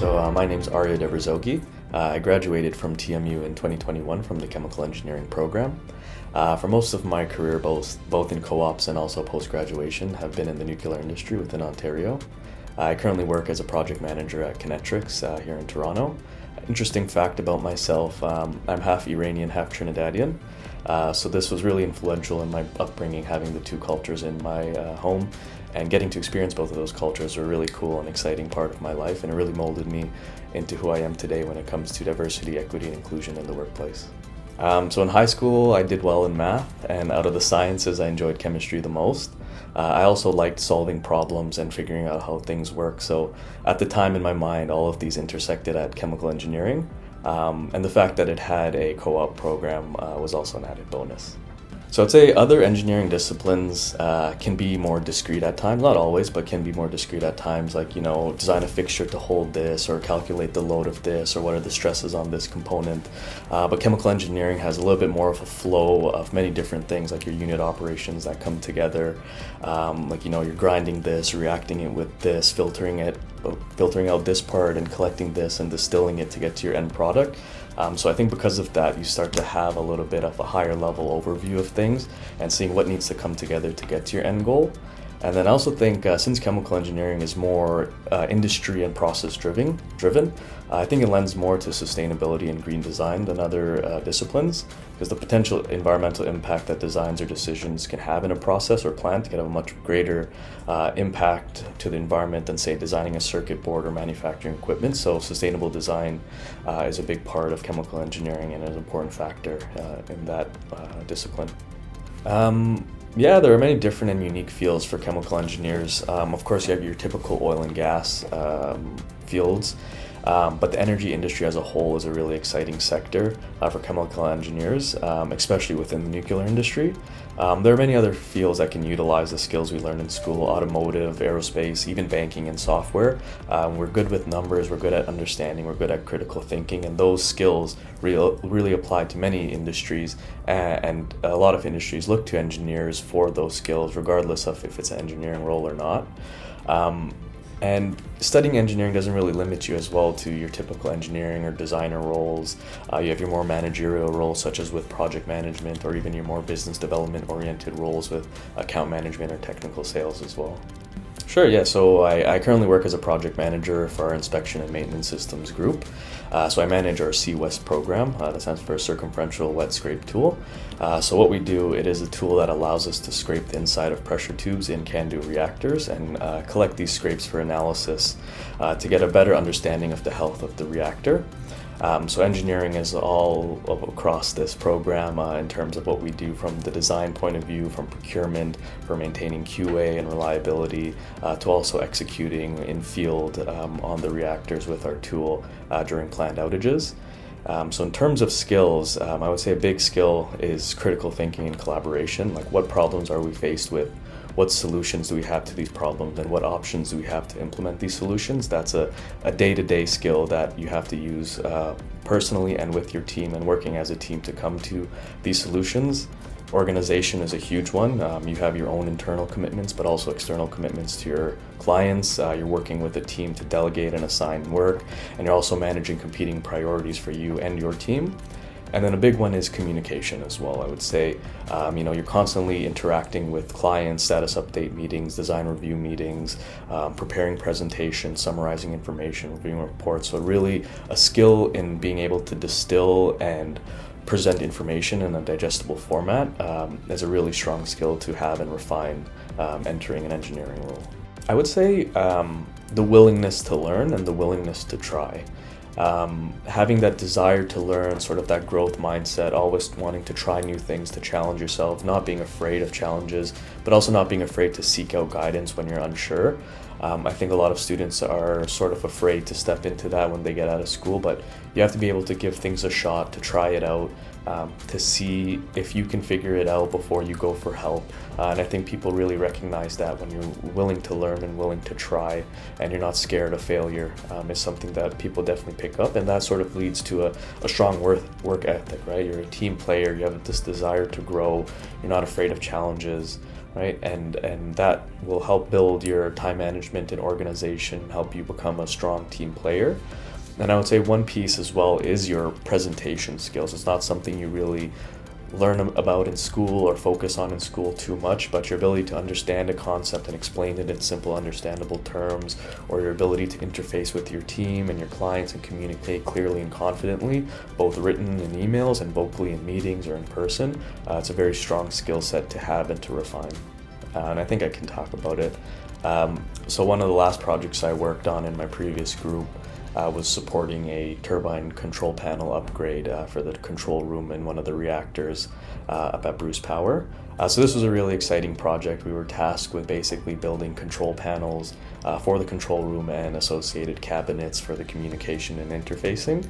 My name's Arya Dehbozorgi. I graduated from TMU in 2021 from the chemical engineering program. For most of my career, both in co-ops and also post-graduation, have been in the nuclear industry within Ontario. I currently work as a project manager at Kinectrics here in Toronto. Interesting fact about myself, I'm half Iranian, half Trinidadian. So this was really influential in my upbringing, having the two cultures in my home, and getting to experience both of those cultures were a really cool and exciting part of my life, and it really molded me into who I am today when it comes to diversity, equity, and inclusion in the workplace. So in high school, I did well in math, and out of the sciences, I enjoyed chemistry the most. I also liked solving problems and figuring out how things work, so at the time in my mind, all of these intersected at chemical engineering, and the fact that it had a co-op program was also an added bonus. So I'd say other engineering disciplines can be more discrete at times, not always, but can be more discrete at times, like, design a fixture to hold this, or calculate the load of this, or what are the stresses on this component. But chemical engineering has a little bit more of a flow of many different things, like your unit operations that come together, you're grinding this, reacting it with this, filtering out this part and collecting this and distilling it to get to your end product. So I think because of that, you start to have a little bit of a higher level overview of things and seeing what needs to come together to get to your end goal. And then I also think since chemical engineering is more industry and process driven, I think it lends more to sustainability and green design than other disciplines, because the potential environmental impact that designs or decisions can have in a process or plant can have a much greater impact to the environment than, say, designing a circuit board or manufacturing equipment. So sustainable design is a big part of chemical engineering and is an important factor in that discipline. Yeah, there are many different and unique fields for chemical engineers. Of course, you have your typical oil and gas fields, but the energy industry as a whole is a really exciting sector for chemical engineers, especially within the nuclear industry. There are many other fields that can utilize the skills we learned in school: automotive, aerospace, even banking and software. We're good with numbers, we're good at understanding, we're good at critical thinking, and those skills really apply to many industries, and a lot of industries look to engineers for those skills, regardless of if it's an engineering role or not. And studying engineering doesn't really limit you as well to your typical engineering or designer roles. You have your more managerial roles, such as with project management, or even your more business development oriented roles with account management or technical sales as well. Sure, yeah, so I currently work as a project manager for our inspection and maintenance systems group. So I manage our CWEST program, that stands for Circumferential Wet Scrape Tool. So what we do, it is a tool that allows us to scrape the inside of pressure tubes in CANDU reactors and collect these scrapes for analysis to get a better understanding of the health of the reactor. So engineering is all across this program in terms of what we do from the design point of view, from procurement, for maintaining QA and reliability, to also executing in field on the reactors with our tool during planned outages. So in terms of skills, I would say a big skill is critical thinking and collaboration. Like, what problems are we faced with? What solutions do we have to these problems, and what options do we have to implement these solutions? That's a day-to-day skill that you have to use personally and with your team, and working as a team to come to these solutions. Organization is a huge one. You have your own internal commitments, but also external commitments to your clients. You're working with a team to delegate and assign work, and you're also managing competing priorities for you and your team. And then a big one is communication as well. I would say, you're constantly interacting with clients, status update meetings, design review meetings, preparing presentations, summarizing information, reviewing reports. So really a skill in being able to distill and present information in a digestible format is a really strong skill to have and refine entering an engineering role. I would say the willingness to learn and the willingness to try. Having that desire to learn, sort of that growth mindset, always wanting to try new things, to challenge yourself, not being afraid of challenges, but also not being afraid to seek out guidance when you're unsure. I think a lot of students are sort of afraid to step into that when they get out of school, but you have to be able to give things a shot, to try it out, to see if you can figure it out before you go for help. And I think people really recognize that when you're willing to learn and willing to try and you're not scared of failure, is something that people definitely pick up, and that sort of leads to a strong work ethic, right? You're a team player, you have this desire to grow, you're not afraid of challenges, right? And that will help build your time management and organization, help you become a strong team player. And I would say one piece as well is your presentation skills. It's not something you really learn about in school or focus on in school too much, but your ability to understand a concept and explain it in simple, understandable terms, or your ability to interface with your team and your clients and communicate clearly and confidently, both written in emails and vocally in meetings or in person. It's a very strong skill set to have and to refine. And I think I can talk about it. So one of the last projects I worked on in my previous group was supporting a turbine control panel upgrade for the control room in one of the reactors up at Bruce Power. So this was a really exciting project. We were tasked with basically building control panels for the control room and associated cabinets for the communication and interfacing.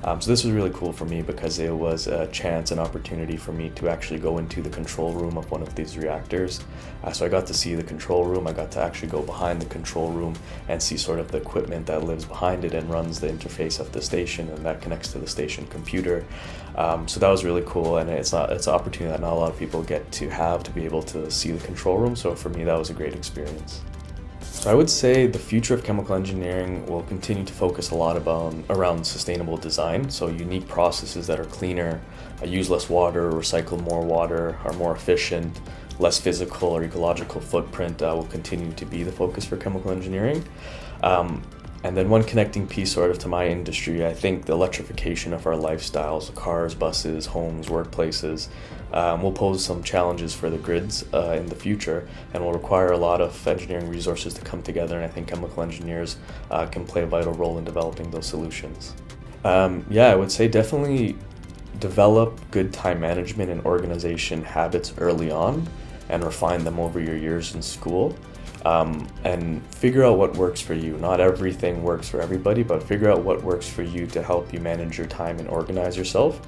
So this was really cool for me because it was a chance, an opportunity for me to actually go into the control room of one of these reactors. So I got to see the control room, I got to actually go behind the control room and see sort of the equipment that lives behind it and runs the interface of the station, and that connects to the station computer. So that was really cool, and it's an opportunity that not a lot of people get to have, to be able to see the control room. So for me, that was a great experience. So I would say the future of chemical engineering will continue to focus a lot around sustainable design. So unique processes that are cleaner, use less water, recycle more water, are more efficient, less physical or ecological footprint will continue to be the focus for chemical engineering. And then one connecting piece sort of to my industry, I think the electrification of our lifestyles, cars, buses, homes, workplaces, will pose some challenges for the grids in the future, and will require a lot of engineering resources to come together, and I think chemical engineers can play a vital role in developing those solutions. I would say definitely develop good time management and organization habits early on and refine them over your years in school. And figure out what works for you. Not everything works for everybody, but figure out what works for you to help you manage your time and organize yourself.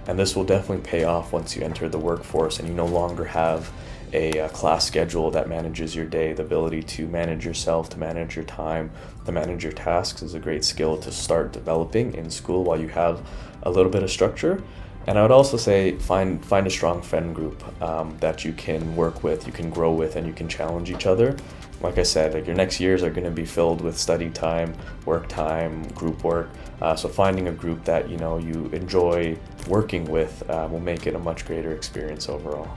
And this will definitely pay off once you enter the workforce and you no longer have a class schedule that manages your day. The ability to manage yourself, to manage your time, to manage your tasks is a great skill to start developing in school while you have a little bit of structure. And I would also say find a strong friend group that you can work with, you can grow with, and you can challenge each other. Like I said, like your next years are going to be filled with study time, work time, group work. So finding a group that you enjoy working with will make it a much greater experience overall.